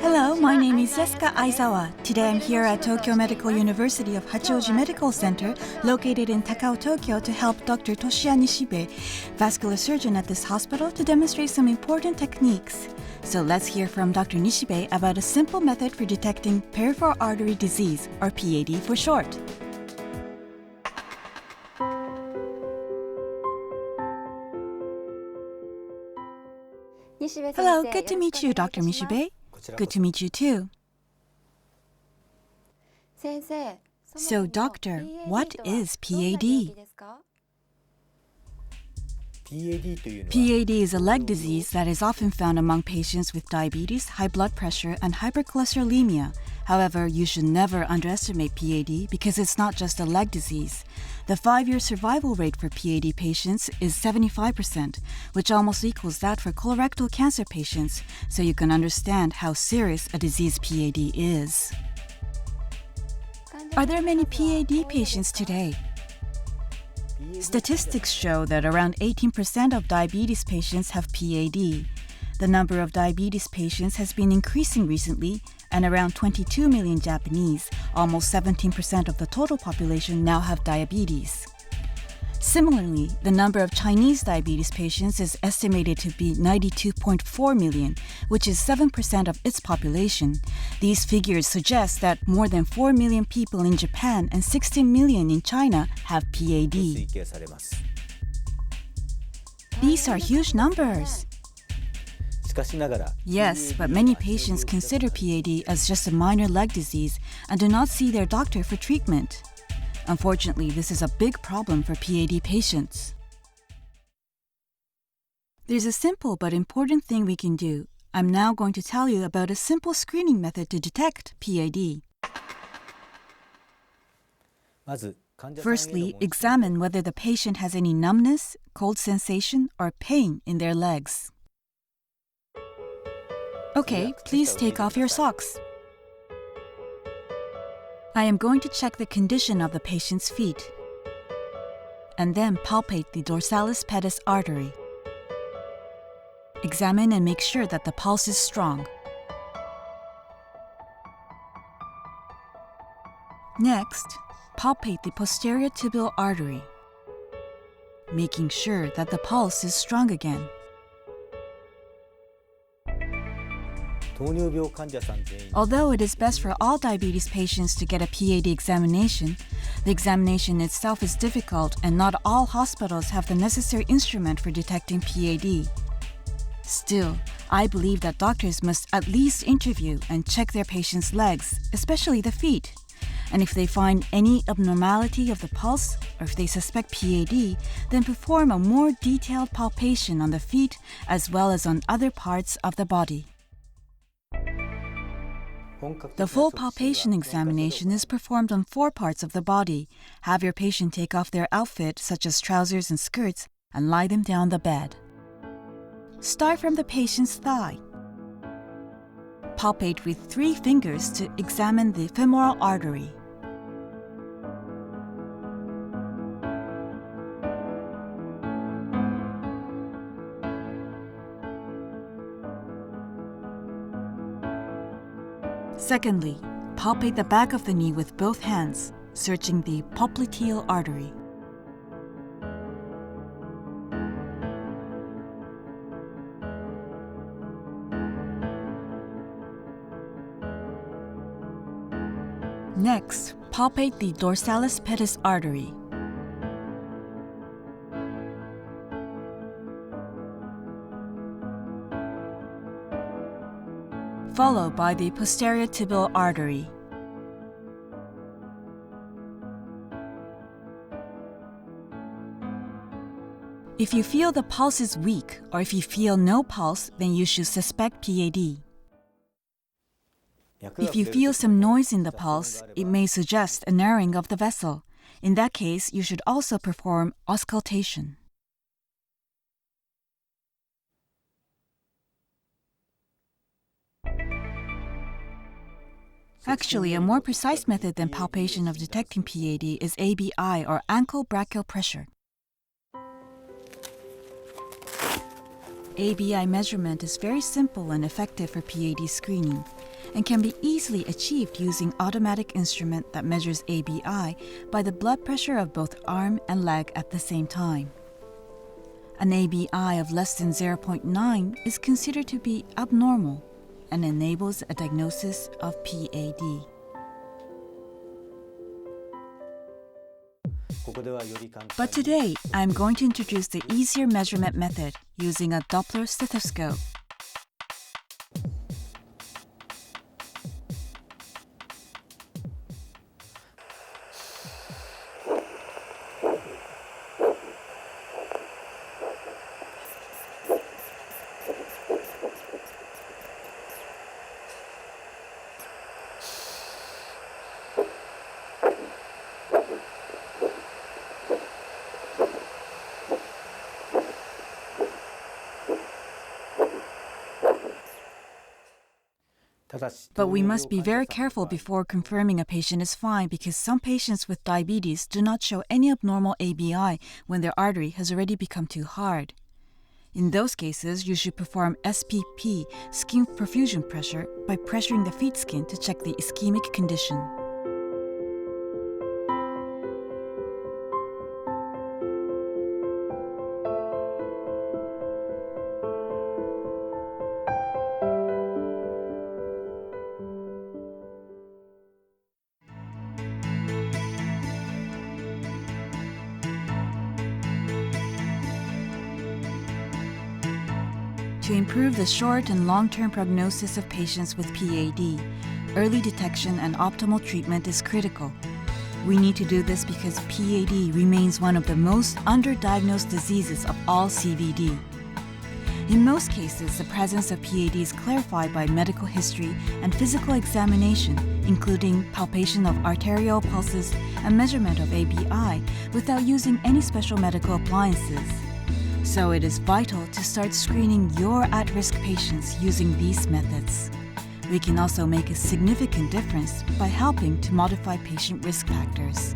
Hello, my name is Jessica Aizawa. Today I'm here at Tokyo Medical University of Hachioji Medical Center, located in Takao, Tokyo, to help Dr. Toshiya Nishibe, vascular surgeon at this hospital, to demonstrate some important techniques. So let's hear from Dr. Nishibe about a simple method for detecting peripheral artery disease, or PAD for short. Hello, good to meet you, Dr. Nishibe. Good to meet you too. So, doctor, what is PAD? PAD is a leg disease that is often found among patients with diabetes, high blood pressure, and hypercholesterolemia. However, you should never underestimate PAD because it's not just a leg disease. The 5-year survival rate for PAD patients is 75%, which almost equals that for colorectal cancer patients, so you can understand how serious a disease PAD is. Are there many PAD patients today? Statistics show that around 18% of diabetes patients have PAD. The number of diabetes patients has been increasing recently, and around 22 million Japanese, almost 17% of the total population, now have diabetes. Similarly, the number of Chinese diabetes patients is estimated to be 92.4 million, which is 7% of its population. These figures suggest that more than 4 million people in Japan and 16 million in China have PAD. These are huge numbers. Yes, but many patients consider PAD as just a minor leg disease and do not see their doctor for treatment. Unfortunately, this is a big problem for PAD patients. There's a simple but important thing we can do. I'm now going to tell you about a simple screening method to detect PAD. Firstly, examine whether the patient has any numbness, cold sensation, or pain in their legs. Okay, please take off your socks. I am going to check the condition of the patient's feet and then palpate the dorsalis pedis artery. Examine and make sure that the pulse is strong. Next, palpate the posterior tibial artery, making sure that the pulse is strong again. Although it is best for all diabetes patients to get a PAD examination, the examination itself is difficult and not all hospitals have the necessary instrument for detecting PAD. Still, I believe that doctors must at least interview and check their patients' legs, especially the feet. And if they find any abnormality of the pulse, or if they suspect PAD, then perform a more detailed palpation on the feet as well as on other parts of the body. The full palpation examination is performed on 4 parts of the body. Have your patient take off their outfit, such as trousers and skirts, and lie them down the bed. Start from the patient's thigh. Palpate with 3 fingers to examine the femoral artery. Secondly, palpate the back of the knee with both hands, searching the popliteal artery. Next, palpate the dorsalis pedis artery. Followed by the posterior tibial artery. If you feel the pulse is weak or if you feel no pulse, then you should suspect PAD. If you feel some noise in the pulse, it may suggest a narrowing of the vessel. In that case, you should also perform auscultation. Actually, a more precise method than palpation of detecting PAD is ABI, or ankle brachial pressure. ABI measurement is very simple and effective for PAD screening and can be easily achieved using automatic instrument that measures ABI by the blood pressure of both arm and leg at the same time. An ABI of less than 0.9 is considered to be abnormal and enables a diagnosis of PAD. But today, I'm going to introduce the easier measurement method using a Doppler stethoscope. But we must be very careful before confirming a patient is fine because some patients with diabetes do not show any abnormal ABI when their artery has already become too hard. In those cases, you should perform SPP, skin perfusion pressure, by pressuring the feet skin to check the ischemic condition. To improve the short and long-term prognosis of patients with PAD, early detection and optimal treatment is critical. We need to do this because PAD remains one of the most underdiagnosed diseases of all CVD. In most cases, the presence of PAD is clarified by medical history and physical examination, including palpation of arterial pulses and measurement of ABI without using any special medical appliances. So it is vital to start screening your at-risk patients using these methods. We can also make a significant difference by helping to modify patient risk factors.